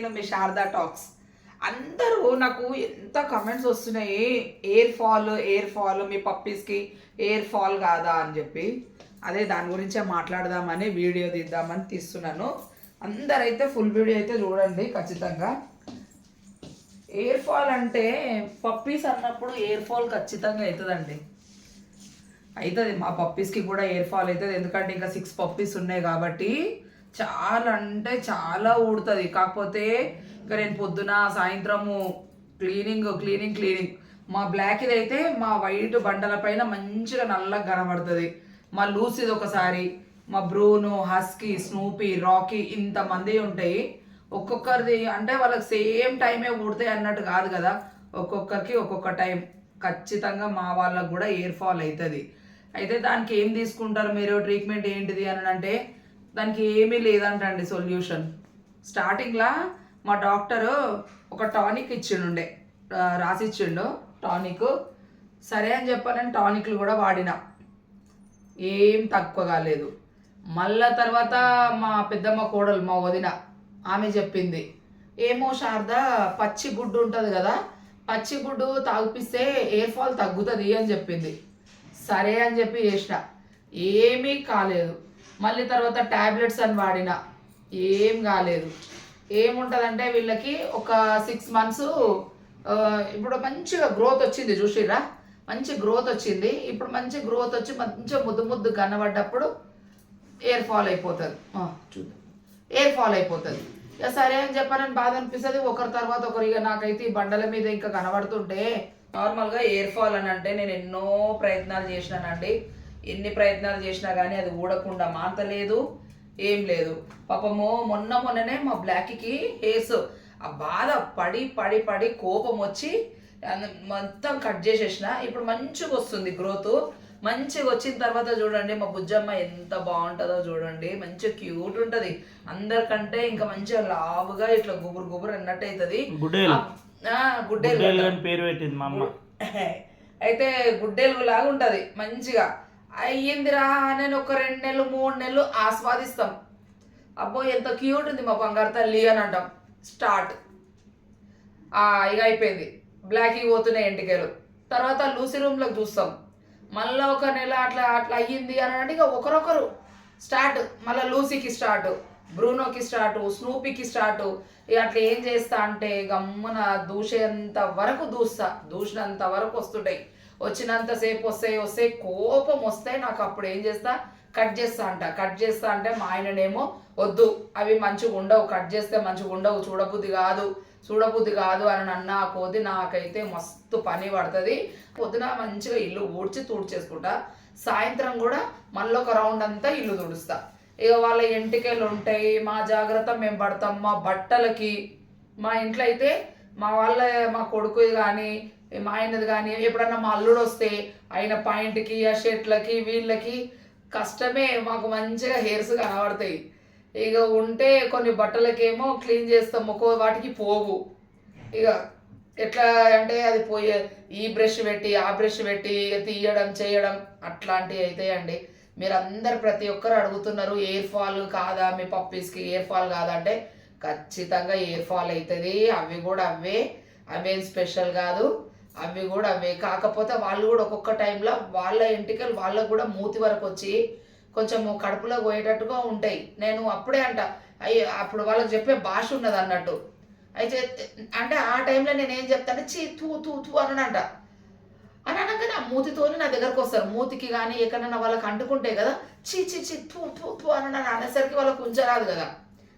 నేను మీ శారదా టాక్స్. అందరూ నాకు ఎంత కమెంట్స్ వస్తున్నాయి, ఎయిర్ ఫాల్ మీ పప్పీస్కి ఎయిర్ ఫాల్ కాదా అని చెప్పి. అదే దాని గురించే మాట్లాడదామని వీడియో తీద్దామని తీస్తున్నాను. అందరైతే ఫుల్ వీడియో అయితే చూడండి ఖచ్చితంగా. ఎయిర్ ఫాల్ అంటే పప్పీస్ అన్నప్పుడు ఎయిర్ ఫాల్ ఖచ్చితంగా అవుతుందండి, అవుతుంది. మా పప్పీస్కి కూడా ఎయిర్ ఫాల్ అవుతుంది, ఎందుకంటే ఇంకా 6 పప్పీస్ ఉన్నాయి కాబట్టి చాలా అంటే చాలా ఊడుతుంది. కాకపోతే ఇంకా నేను పొద్దున సాయంత్రము క్లీనింగ్. మా బ్లాక్ ఇది అయితే మా వైట్ బండల పైన మంచిగా నల్లగా కనబడుతుంది. మా లూసిది ఒకసారి, మా బ్రూను, హస్కీ, స్నూపీ, రాకీ ఇంతమంది ఉంటాయి. ఒక్కొక్కరిది అంటే వాళ్ళకి సేమ్ టైమే ఊడతాయి అన్నట్టు కాదు కదా, ఒక్కొక్కరికి ఒక్కొక్క టైం. ఖచ్చితంగా మా వాళ్ళకు కూడా ఎయిర్ ఫాల్ అవుతుంది. అయితే దానికి ఏం తీసుకుంటారు మీరు, ట్రీట్మెంట్ ఏంటిది అని అంటే దానికి ఏమీ లేదంటండి సొల్యూషన్. స్టార్టింగ్లో మా డాక్టరు ఒక టానిక్ ఇచ్చిండుండే, రాసిచ్చిండు టానిక్. సరే అని చెప్పాలని టానిక్లు కూడా వాడిన, ఏం తక్కువ కాలేదు. మళ్ళా తర్వాత మా పెద్దమ్మ కోడలు, మా వదిన, ఆమె చెప్పింది, ఏమో శారదా పచ్చి గుడ్డు ఉంటుంది కదా, పచ్చి గుడ్డు తాగిపిస్తే ఎయిర్ ఫాల్ తగ్గుతుంది అని చెప్పింది. సరే అని చెప్పి చేసిన, ఏమీ కాలేదు. మళ్ళీ తర్వాత ట్యాబ్లెట్స్ అని వాడిన, ఏం కాలేదు. ఏముంటుందంటే వీళ్ళకి ఒక 6 months ఇప్పుడు మంచిగా గ్రోత్ వచ్చింది, చూసిర్రా, మంచి గ్రోత్ వచ్చింది. ఇప్పుడు మంచి గ్రోత్ వచ్చి మంచిగా ముద్దు కనబడ్డప్పుడు ఎయిర్ ఫాల్ అయిపోతుంది. చూద్దాం, ఎయిర్ ఫాల్ అయిపోతుంది. ఇక సరే అని చెప్పానని బాధ అనిపిస్తుంది. ఒకరి తర్వాత ఒకరు. ఇక నాకైతే ఈ బండల మీద ఇంకా కనబడుతుంటే నార్మల్గా ఎయిర్ ఫాల్ అని అంటే నేను ఎన్నో ప్రయత్నాలు చేసినానండి. ఎన్ని ప్రయత్నాలు చేసినా కానీ అది ఊడకుండా మాంతలేదు, ఏం లేదు. పాపము మొన్ననే మా బ్లాక్కి హెయిర్స్ ఆ బాధ పడి కోపం వచ్చి మొత్తం కట్ చేసేసిన. ఇప్పుడు మంచిగా వస్తుంది గ్రోత్. మంచిగా వచ్చిన తర్వాత చూడండి మా బుజ్జమ్మ ఎంత బాగుంటుందో చూడండి, మంచిగా క్యూట్ ఉంటుంది. అందరికంటే ఇంకా మంచిగా లావుగా ఇట్లా గుబురు అన్నట్టు అవుతుంది. గుడ్డేలు పేరు పెట్టింది మా అమ్మ. అయితే గుడ్డేలు లాగా ఉంటుంది. మంచిగా అయ్యిందిరా నేను ఒక 2 నెలలు 3 నెలలు ఆస్వాదిస్తాం. అబ్బో ఎంత క్యూట్ ఉంది మా బంగారు తల్లి అని అంటాం. స్టార్ట్ ఇక అయిపోయింది. బ్లాక్కి పోతున్నాయి ఎంటికలు. తర్వాత లూసీ రూమ్లోకి చూస్తాం. మళ్ళీ ఒక నెల అట్లా అయ్యింది అని అంటే ఇక ఒకరొకరు స్టార్ట్. మళ్ళీ లూసీకి స్టార్ట్, బ్రూనోకి స్టార్ట్, స్నూపీకి స్టార్ట్. ఇక అట్లా ఏం చేస్తా అంటే గమ్మున దూసేంత వరకు దూసినంత వరకు వస్తుంటాయి. వచ్చినంతసేపు వస్తాయి కోపం వస్తాయి నాకు. అప్పుడు ఏం చేస్తా, కట్ చేస్తా అంటే మా ఆయననేమో వద్దు అవి మంచిగా ఉండవు, కట్ చేస్తే మంచిగా ఉండవు, చూడబుద్ధి కాదు అని అన్నా కొద్ది నాకైతే మస్తు పని పడుతుంది. పొద్దున మంచిగా ఇల్లు తుడిచేసుకుంటా. సాయంత్రం కూడా మళ్ళీ ఒక రౌండ్ అంతా ఇల్లు తుడుస్తా. ఇక వాళ్ళ ఎంటికలు ఉంటాయి, మా జాగ్రత్త మేము పడతాం. మా బట్టలకి మా ఇంట్లో అయితే మా కొడుకుది కానీ మా ఆయనది కానీ ఎప్పుడన్నా మా అల్లుడు వస్తే ఆయన పాయింట్కి ఆ షర్ట్లకి వీళ్ళకి కష్టమే. మాకు మంచిగా హెయిర్స్ కనబడతాయి. ఇక ఉంటే కొన్ని బట్టలకేమో క్లీన్ చేస్తాం, వాటికి పోవు. ఇక ఎట్లా అంటే అది పోయే ఈ బ్రష్ పెట్టి ఆ బ్రష్ పెట్టి తీయడం చేయడం అట్లాంటివి అవుతాయండి. మీరు అందరు ప్రతి ఒక్కరు అడుగుతున్నారు ఎయిర్ ఫాల్ కాదా మీ పప్పీస్కి, ఎయిర్ ఫాల్ కాదా అంటే ఖచ్చితంగా ఎయిర్ ఫాల్ అవుతుంది. అవి కూడా అవేం స్పెషల్ కాదు, అవి కూడా అవే. కాకపోతే వాళ్ళు కూడా ఒక్కొక్క టైంలో వాళ్ళ ఎంటికలు వాళ్ళకు కూడా మూతి వరకు వచ్చి కొంచెం కడుపులో పోయేటట్టుగా ఉంటాయి. నేను అప్పుడే అప్పుడు వాళ్ళకి చెప్పే భాష ఉన్నది అన్నట్టు. అయితే అంటే ఆ టైంలో నేను ఏం చెప్తాను, చీ తూ అని అనగానే ఆ మూతితోని నా దగ్గరకు వస్తారు. మూతికి కానీ ఎక్కడైనా వాళ్ళకి అంటుకుంటాయి కదా, చీ తూ అని అనేసరికి వాళ్ళకు ఉంచరాదు కదా,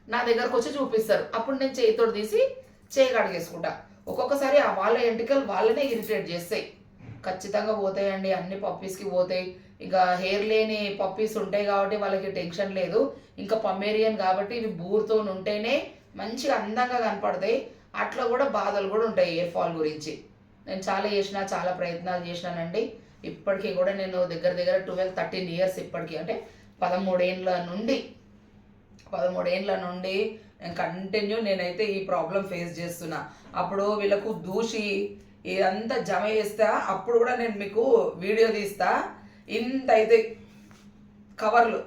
నా దగ్గరకు వచ్చి చూపిస్తారు. అప్పుడు నేను చేయితోడు తీసి చేయి కడిగేసుకుంటా. ఒక్కొక్కసారి ఆ వాళ్ళ ఎంటికలు వాళ్ళనే ఇరిటేట్ చేస్తాయి. ఖచ్చితంగా పోతాయండి, అన్ని పప్పీస్కి పోతాయి. ఇంకా హెయిర్ లేని పప్పీస్ ఉంటాయి కాబట్టి వాళ్ళకి టెన్షన్ లేదు. ఇంకా పమేరియన్ కాబట్టి ఇవి బూర్తో ఉంటేనే మంచిగా అందంగా కనపడతాయి. అట్లా కూడా బాధలు కూడా ఉంటాయి ఎయిర్ ఫాల్ గురించి. నేను చాలా ప్రయత్నాలు చేసినానండి. ఇప్పటికీ కూడా నేను దగ్గర 12-13 years ఇప్పటికీ, అంటే 13 ఏళ్ళ నుండి కంటిన్యూ నేనైతే ఈ ప్రాబ్లం ఫేస్ చేస్తున్నా. అప్పుడు వీళ్ళకు దూషి ఇదంతా జమ చేస్తా, అప్పుడు కూడా నేను మీకు వీడియో తీస్తా. ఇంత అయితే కవర్లు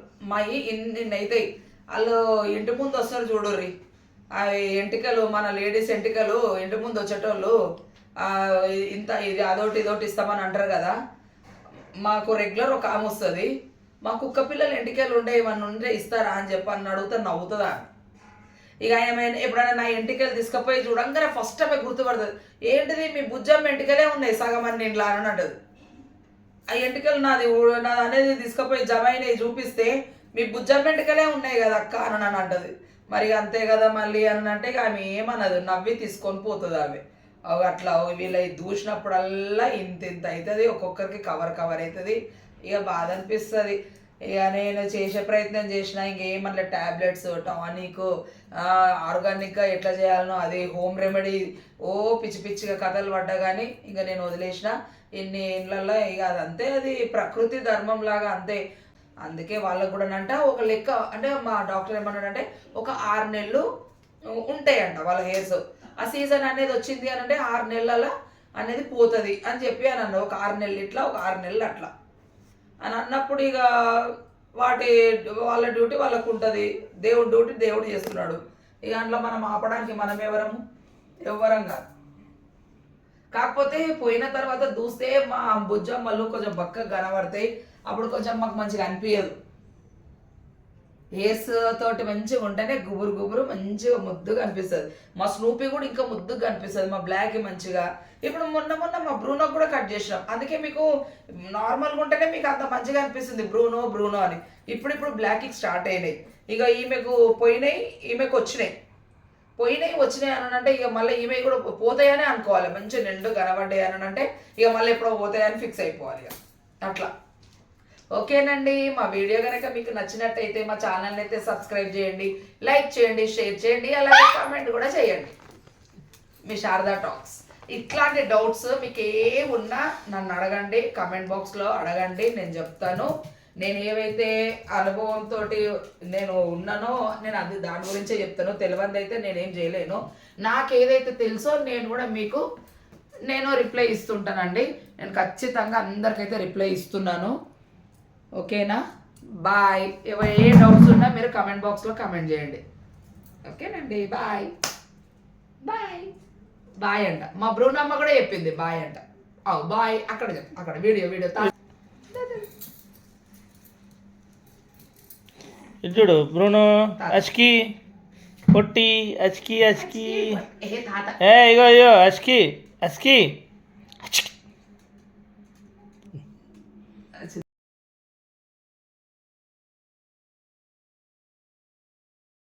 ఇన్ని అవుతాయి. వాళ్ళు ఇంటి ముందు వస్తారు చూడుర్రి, అవి ఎంటికలు మన లేడీస్ ఎంటికలు ఇంటి ముందు వచ్చేటోళ్ళు ఆ, ఇంత ఇది అదొకటి ఇదొకటి ఇస్తామని అంటారు కదా. మాకు రెగ్యులర్ ఒక ఆమె వస్తుంది, మా కుక్క పిల్లలు ఎంటికలు ఉండే ఏమన్నా ఉంటే ఇస్తారా అని చెప్పి అని అడుగుతా నవ్వుతుందా. ఇక ఏమైనా ఎప్పుడైనా నా ఎంటికలు తీసుకుపోయి చూడంగానే ఫస్ట్ ఆమె గుర్తుపడుతుంది, ఏంటిది మీ బుజ్జమ్మ ఎంటికలే ఉన్నాయి సగం అని ఇంట్లో అని అంటది. ఆ ఎంటికలు నాది అనేది తీసుకుపోయి జమ అయినవి చూపిస్తే మీ బుజ్జమ్మ ఎంటికలే ఉన్నాయి కదా అక్క అని అని అంటది. మరి అంతే కదా మళ్ళీ అని అంటే ఇక ఆమె ఏమన్నది, నవ్వి తీసుకొని పోతుంది ఆమె. అట్లా వీళ్ళ దూసినప్పుడల్లా ఇంత ఇంత అవుతుంది, ఒక్కొక్కరికి కవర్ అవుతుంది. ఇక బాధ అనిపిస్తుంది. ఇక నేను చేసే ప్రయత్నం చేసిన ఇంకేమన్నా ట్యాబ్లెట్స్ టానిక్ ఆర్గానిక్గా ఎట్లా చేయాలనో అది హోమ్ రెమెడీ ఓ పిచ్చి పిచ్చిగా కథలు పడ్డా కానీ ఇంకా నేను వదిలేసిన. ఇన్ని ఏళ్ళల్లో ఇక అదంతే, అది ప్రకృతి ధర్మం లాగా అంతే. అందుకే వాళ్ళకు కూడా అంట ఒక లెక్క అంటే మా డాక్టర్ ఏమన్నాడంటే ఒక 6 నెలలు ఉంటాయంట వాళ్ళ హెయిర్స్. ఆ సీజన్ అనేది వచ్చింది అని అంటే 6 నెలల అనేది పోతుంది అని చెప్పి అని అన్న. ఒక 6 నెలలు ఇట్లా, ఒక 6 నెలలు అట్లా అని అన్నప్పుడు ఇక వాళ్ళ డ్యూటీ వాళ్ళకు ఉంటుంది, దేవుడి డ్యూటీ దేవుడు చేస్తున్నాడు. ఇక అందులో మనం ఆపడానికి మనం ఎవ్వరం కాదు. కాకపోతే పోయిన తర్వాత చూస్తే మా బుజ్జమ్మలు కొంచెం బక్కగా కనబడతాయి, అప్పుడు కొంచెం మాకు మంచిగా అనిపించదు. హెయిర్స్ తోటి మంచిగా ఉంటేనే గుబురు గుబురు మంచిగా ముద్దుగా అనిపిస్తుంది. మా స్నూపీ కూడా ఇంకా ముద్దుగా అనిపిస్తుంది, మా బ్లాక్ మంచిగా. ఇప్పుడు మొన్న మా బ్రూనో కూడా కట్ చేసినాం, అందుకే మీకు నార్మల్గా ఉంటేనే మీకు అంత మంచిగా అనిపిస్తుంది బ్రూనో అని. ఇప్పుడు బ్లాక్కి స్టార్ట్ అయినాయి. ఇక ఈమెకు పోయినాయి, ఈమెకు వచ్చినాయి అని అంటే ఇక మళ్ళీ ఈమె కూడా పోతాయని అనుకోవాలి, మంచిగా నిండు కనబడ్డాయి అని అంటే ఇక మళ్ళీ ఎప్పుడో పోతాయని ఫిక్స్ అయిపోవాలి ఇక అట్లా. ఓకేనండి, మా వీడియో కనుక మీకు నచ్చినట్టయితే మా ఛానల్ని అయితే సబ్స్క్రైబ్ చేయండి, లైక్ చేయండి, షేర్ చేయండి, అలాగే కామెంట్ కూడా చేయండి. మీ శారదా టాక్స్. ఇట్లాంటి డౌట్స్ మీకు ఏ ఉన్నా నన్ను అడగండి, కామెంట్ బాక్స్లో అడగండి, నేను చెప్తాను. నేను ఏవైతే అనుభవంతో నేను ఉన్నానో నేను అది దాని గురించే చెప్తాను. తెలియదు అయితే నేనేం చేయలేను. నాకు ఏదైతే తెలుసో నేను కూడా మీకు రిప్లై ఇస్తుంటానండి. నేను ఖచ్చితంగా అందరికైతే రిప్లై ఇస్తున్నాను. ఓకేనా, బాయ్. ఏ డౌట్స్ ఉన్నా మీరు కామెంట్ బాక్స్లో కామెంట్ చేయండి. ఓకేనండి, బాయ్ బాయ్ బాయ్ అంట. మా బ్రూనమ్మ కూడా చెప్పింది బాయ్ అంట. బాయ్ అక్కడ అక్కడ వీడియో చూడు బ్రూనో అచ్కి పొట్టి అచ్కి ఏ ఇగో అచ్కి